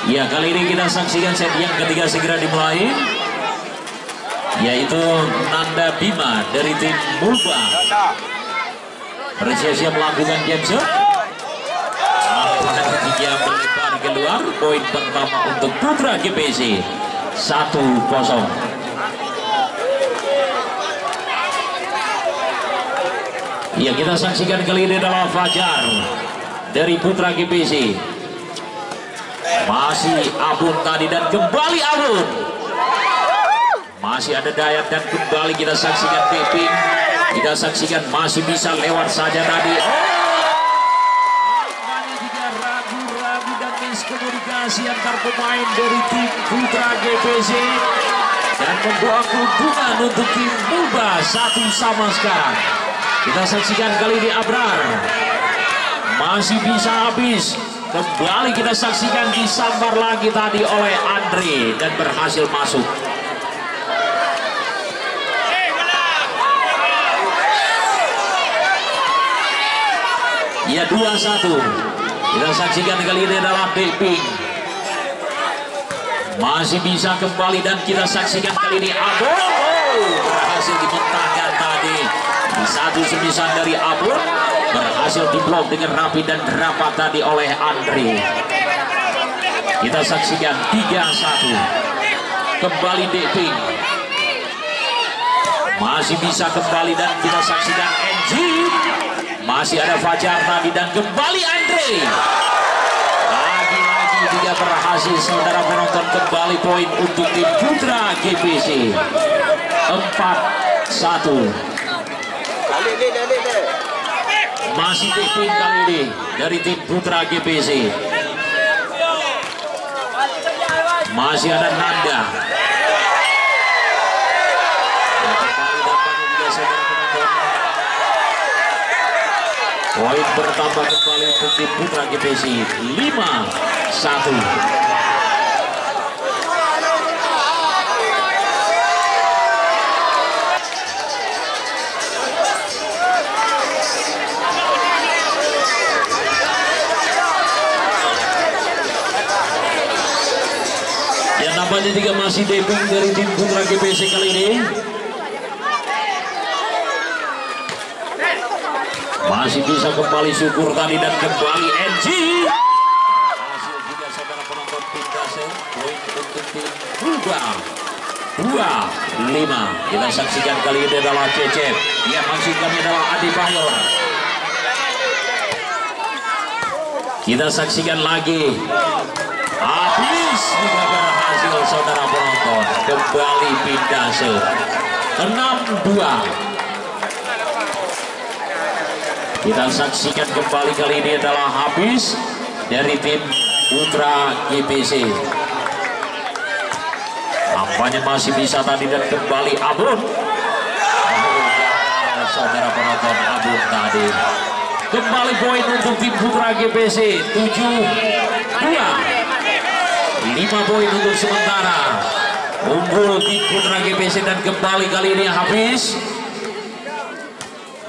Ya, kali ini kita saksikan set yang ketiga segera dimulai, yaitu Nanda Bima dari tim Mulba bersiap-siap melakukan game shot. Ketiga melebar keluar, poin pertama untuk Putra GPC 1-0. Ya, kita saksikan kali ini adalah Fajar dari Putra GPC. Masih Abun tadi dan kembali Abun. Masih ada Dayat dan kembali kita saksikan taping. Kita saksikan masih bisa lewat saja tadi. Juga ragu-ragu dan miskomunikasi antar pemain dari tim Putra GPC dan membawa keuntungan untuk tim Mulba 1-1 sekarang. Kita saksikan kali ini Abrar masih bisa habis. Kembali kita saksikan disambar lagi tadi oleh Andre dan berhasil masuk. Ya, 2-1. Kita saksikan kali ini adalah Deping. Masih bisa kembali dan kita saksikan kali ini Abun. Berhasil dimentahkan tadi. Di satu semisan dari Abun berhasil diblok dengan rapi dan rapat tadi oleh Andre. Kita saksikan 3-1. Kembali Deping. Masih bisa kembali dan kita saksikan NG. Masih ada Fajar tadi dan kembali Andre. Lagi-lagi tidak berhasil, saudara penonton. Kembali poin untuk tim Putra GPC 4-1. Masih Deping kali ini dari tim Putra GPC. Masih ada Nanda. Poin bertambah kembali untuk tim Putra GPC 5-1. Yang nampaknya juga masih Deping dari tim Putra GPC kali ini. Masih bisa kembali syukur tadi dan kembali NG. Hasil juga saudara penonton pindah set. Poin untuk tim Mulba 2-5. Kita saksikan kali ini adalah Cecep. Dia maksud kami adalah Adi Bayor. Kita saksikan lagi. Habis juga berhasil saudara penonton. Kembali pindah set 6-2. Kita saksikan kembali kali ini adalah habis dari tim Putra GPC. Nampaknya masih bisa tadi dan kembali Abun. Saudara penonton, Abun tadi. Kembali poin untuk tim Putra GPC 7-2. 5 poin untuk sementara. Unggul tim Putra GPC dan kembali kali ini habis.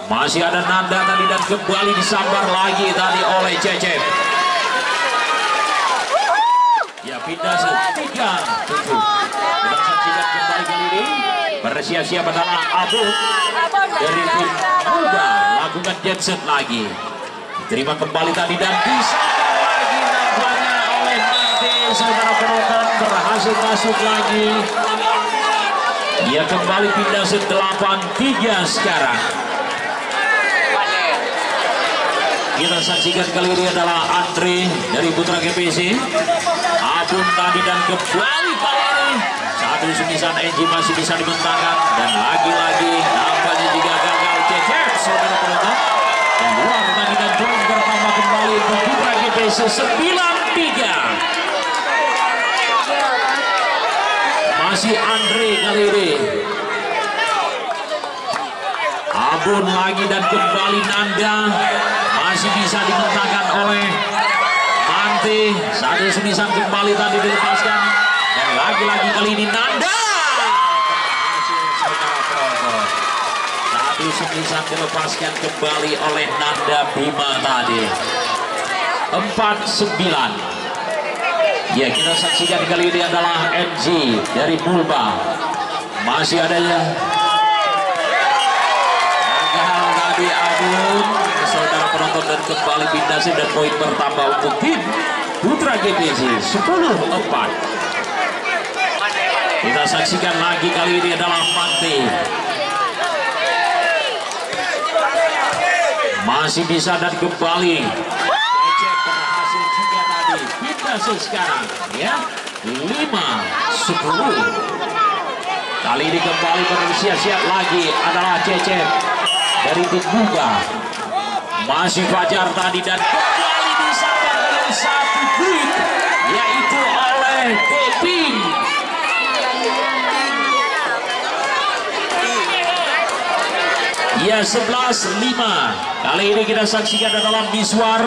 Masih ada Nanda tadi dan kembali disambar lagi tadi oleh Cecep. Ya, pindah 3-7. Kita saksikan kembali kali ini. Bersiap-siap adalah Abu dari tim Mulba. Lakukan jetset lagi. Terima kembali tadi dan disambar lagi nampaknya oleh Mante. Saudara penonton berhasil masuk lagi. Dia kembali pindah 8-3 sekarang. Kita saksikan kali ini adalah Andre dari Putra GPC. Abun tadi dan kembali kali ini. Satu semisan NG masih bisa dibentangkan. Dan lagi-lagi nampaknya juga gagal Cecep, saudara penonton. Dan dua pertandingan poin bertambah kembali untuk Putra GPC 9-3. Masih Andre kali ini. Abun lagi dan kembali Nanda. Masih bisa dimentahkan oleh Mante. Satu semisan kembali tadi dilepaskan. Dan lagi-lagi kali ini Nanda. Satu semisan dilepaskan kembali oleh Nanda Bima tadi. 4-9. Ya, kita saksikan kali ini adalah NG dari Pulba. Masih adanya gagal tadi Abun, saudara penonton, dan kembali pindah dan poin bertambah untuk tim Putra GPC 10-4. Kita saksikan lagi kali ini adalah Mante. Masih bisa dan kembali. Cek berhasil juga tadi. Pindah sekarang ya. 5-10. Kali ini kembali bersiap-siap lagi adalah Cecep dari tim Buga. Masih Fajar tadi dan kembali disabar dengan satu poin, yaitu oleh Teping. Ya, 11-5. Kali ini kita saksikan adalah Miswar.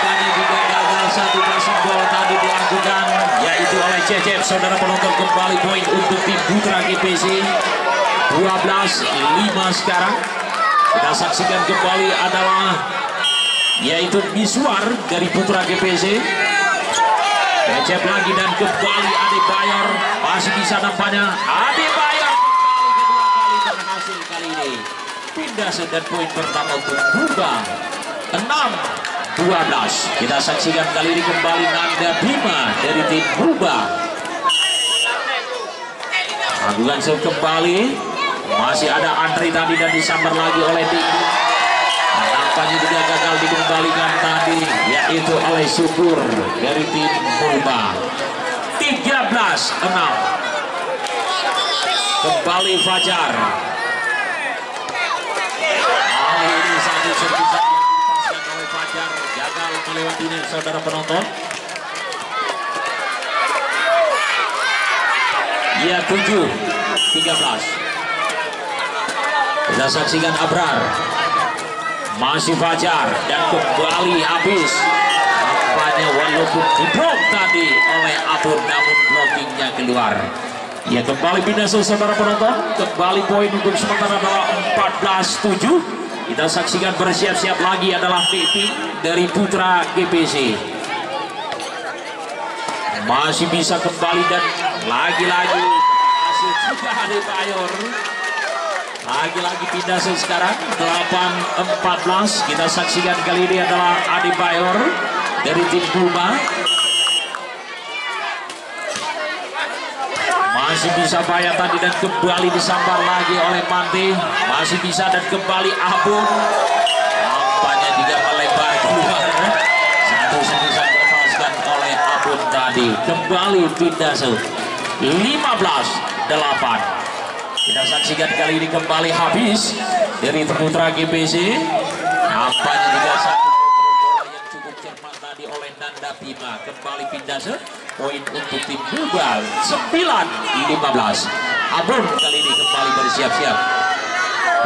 Tadi juga gagal satu passing ball tadi dilakukan, yaitu oleh Cecep. Saudara penonton, kembali poin untuk tim Putra GPC 12-5 sekarang. Kita saksikan kembali adalah yaitu Miswar dari Putra GPC. Cecep lagi dan kembali Adebayor. Masih bisa nampaknya Adebayor kembali kedua kali berhasil kali ini. Pindah dan poin pertama untuk Buga 6-12. Kita saksikan kali ini kembali Nanda Bima dari tim Buga. Lakukan serve kembali. Masih ada Andri tadi dan disambar lagi oleh Tinggi. Nampaknya juga gagal dikembalikan tadi, yaitu oleh Syukur dari tim Purba. 13-6. Kembali Fajar. Kali ini satu servisan yang dipaskan oleh Fajar gagal melewati net, saudara penonton. Ya, 7-13. Kita saksikan Abrar. Masih Fajar dan kembali habis. Nampaknya walaupun diblok tadi oleh Abun, namun blockingnya keluar. Ya, kembali pindah saudara penonton. Kembali poin untuk sementara adalah 14-7. Kita saksikan bersiap-siap lagi adalah Pipi dari Putra GPC. Masih bisa kembali dan lagi-lagi hasil juga Adebayor. Lagi-lagi pindah sekarang 8-14. Kita saksikan kali ini adalah Adebayor dari tim Puma. Masih bisa Bayar tadi dan kembali disambar lagi oleh Mante. Masih bisa dan kembali Abun. Nampaknya juga melebar keluar. Satu servisan dilepaskan oleh Abun tadi. Kembali pindah 15-8. Kita saksikan kali ini kembali habis dari Putra GPC. Nampaknya juga satu bola yang cukup cermat tadi oleh Nanda Bima. Kembali pindah poin untuk tim Buga 9-15. Abun kali ini kembali bersiap-siap.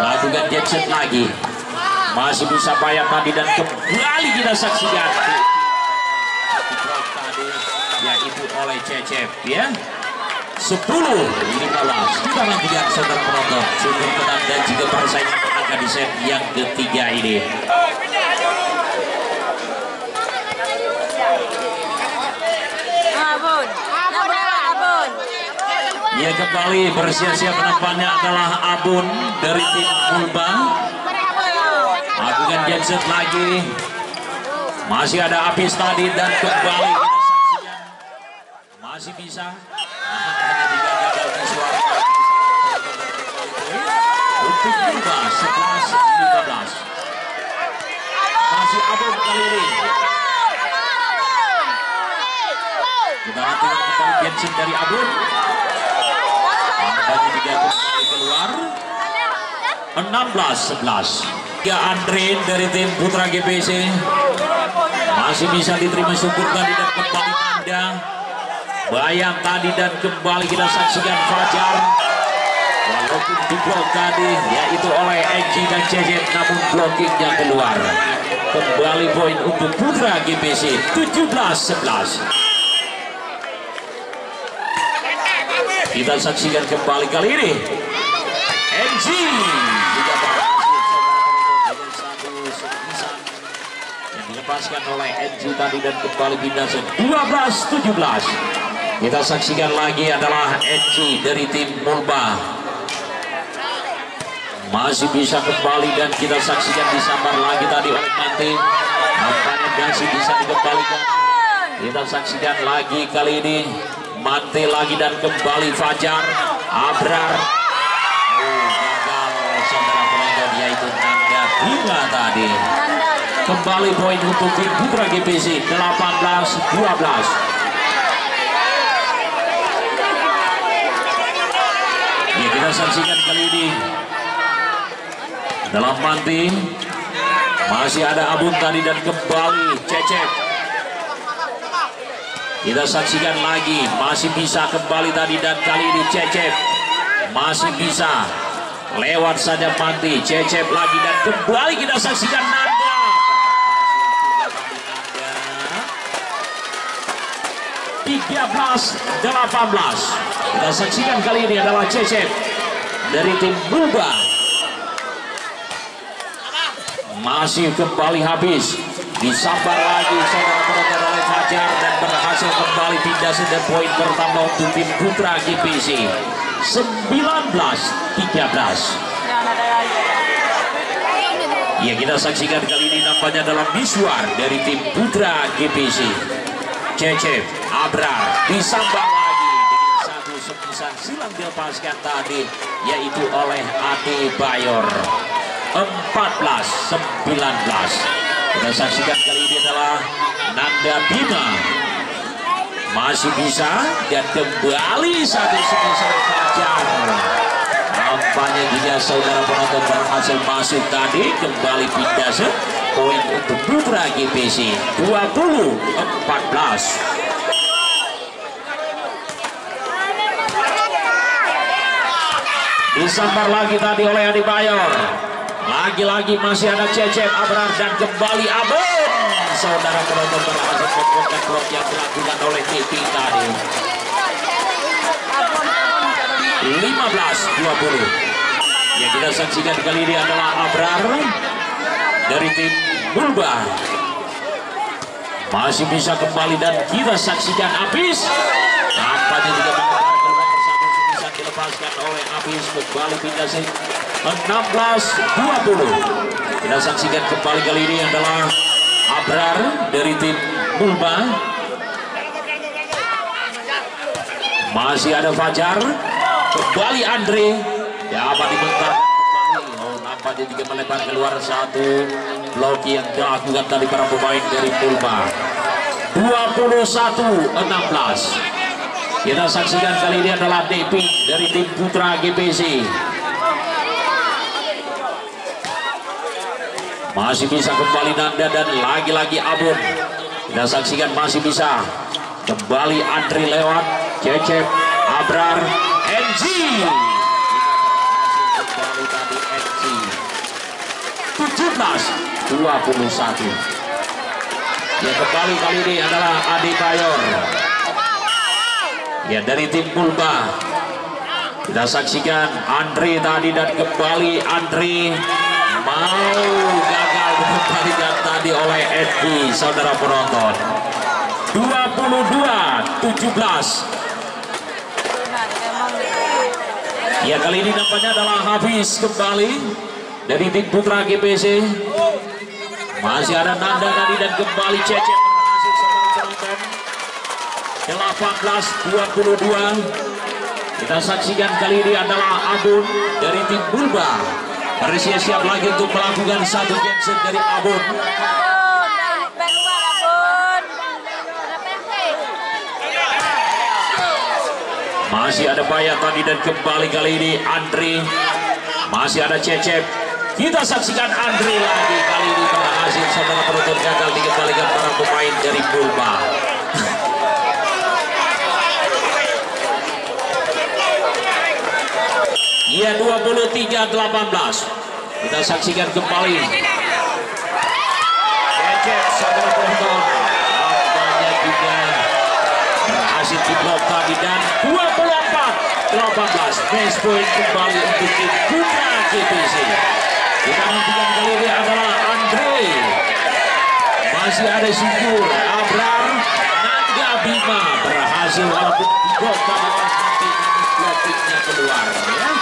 Lakukan jetset lagi. Masih bisa Bayar tadi dan kembali kita saksikan tadi, yaitu oleh Cecep ya. 10-15. Kita nantikan saudara penonton sumber menang dan juga persaingan akan di set yang ketiga ini. Ya, kembali bersiap-siap nampaknya adalah Abun dari tim Pulba. Lakukan jetset lagi. Masih ada Apis tadi dan kembali kita saksikan. Masih bisa. Untuk Pulba 11-15. Masih Abun kali ini. Kita nantikan kembali bensin dari Abun. Nampaknya juga kembali keluar 16-11. Andrin dari tim Putra GPC masih bisa diterima Syukur tadi dan kembali Nanda. Bayang tadi dan kembali kita saksikan Fajar. Walaupun diblok tadi yaitu oleh Egi dan Cecep, namun blockingnya keluar. Kembali poin untuk Putra GPC 17-11. Kita saksikan kembali kali ini Egi juga berhasil dengan satu servisan yang dilepaskan oleh NG tadi dan kembali pindah 12-17. Kita saksikan lagi adalah NG dari tim Mulba. Masih bisa kembali dan kita saksikan disambar lagi tadi oleh Mati. Nampaknya masih bisa dikembalikan. Kita saksikan lagi kali ini Mati lagi dan kembali Fajar Abrar. Gagal saudara penonton, yaitu Nanda Bima tadi. Kembali poin untuk tim Putra GPC 18-12. Ya, kita saksikan kali ini dalam Manti masih ada Abun tadi dan kembali Cecep. Kita saksikan lagi masih bisa kembali tadi dan kali ini Cecep masih bisa lewat saja Manti. Cecep lagi dan kembali kita saksikan Nanda. 13-18. Kita saksikan kali ini adalah Cecep dari tim Mulba. Masih kembali habis, disambar lagi saudara penonton oleh Fajar dan berhasil kembali pindah sudah poin pertama untuk tim Putra GPC 19-13. Ya, kita saksikan kali ini nampaknya dalam miswar dari tim Putra GPC. Cecep Abrar disambar lagi dengan satu sepisan silang dilepaskan tadi, yaitu oleh Ade Bayor. 14-19. Kita saksikan kali ini adalah Nanda Bima masih bisa dan kembali satu sepisan Fajar. Nampaknya juga saudara penonton berhasil masuk tadi, kembali pindah poin untuk Putra GPC 20-14. Disambar lagi tadi oleh Adi Bayor. Lagi-lagi masih ada Cecep Abrar dan kembali Abun. Saudara penonton berhasil membongkar blok yang dilakukan oleh TP tadi. 15-20. Yang kita saksikan kali ini adalah Abrar dari tim Mulba. Masih bisa kembali dan kita saksikan Abis. Nampaknya juga mengejar keluar, satu bisa dilepaskan oleh Abis, kembali pindah 16-20. Kita saksikan kembali kali ini adalah Abrar dari tim Mulba. Masih ada Fajar, kembali Andre, dapat dibentak kembali. Oh, nampaknya juga melebar keluar satu blok yang dilakukan dari para pemain dari Mulba. 21-16. Kita saksikan kali ini adalah Depi dari tim Putra GPC. Masih bisa kembali Nanda dan lagi-lagi Abun. Kita saksikan masih bisa kembali Andri lewat Cecep Abrar NG. Kembali tadi NG 17-21. Ya, kembali kali ini adalah Adi Bayor ya dari tim Mulba. Kita saksikan Andri tadi dan kembali Andri mau gagal dikembalikan tadi oleh Edgy, saudara penonton. 22-17. Ya, kali ini nampaknya adalah habis kembali dari tim Putra GPC. Masih ada Nanda tadi dan kembali Cecep berhasil, saudara penonton. 18-22. Kita saksikan kali ini adalah Abun dari tim Mulba. Bersiap-siap lagi untuk melakukan satu genset dari Abun. Masih ada Bayat tadi dan kembali kali ini Andri. Masih ada Cecep. Kita saksikan Andri lagi, kali ini berhasil saudara penonton, gagal dikembalikan para pemain dari Mulba. Ya, 23-18. Kita saksikan kembali Cecep, saudara penonton, nampaknya juga berhasil diblok tadi dan 24-18. Match point kembali untuk tim Putra GPC. Kita nantikan kali ini adalah Andre. masih ada Sinjur Abrar Nangga Bima berhasil walaupun gol kali nanti platiknya keluar ya.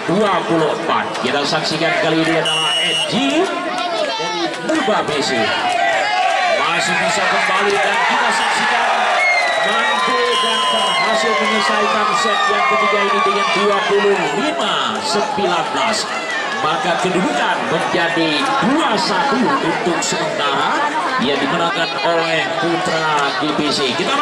19-24 kita saksikan kali ini adalah NG dari Muba Messi masih bisa kembali dan kita saksikan mampu dan berhasil menyelesaikan set yang ketiga ini dengan 25-19. Maka kedudukan menjadi 2-1 untuk sementara yang dimenangkan oleh Putra GBC. Kita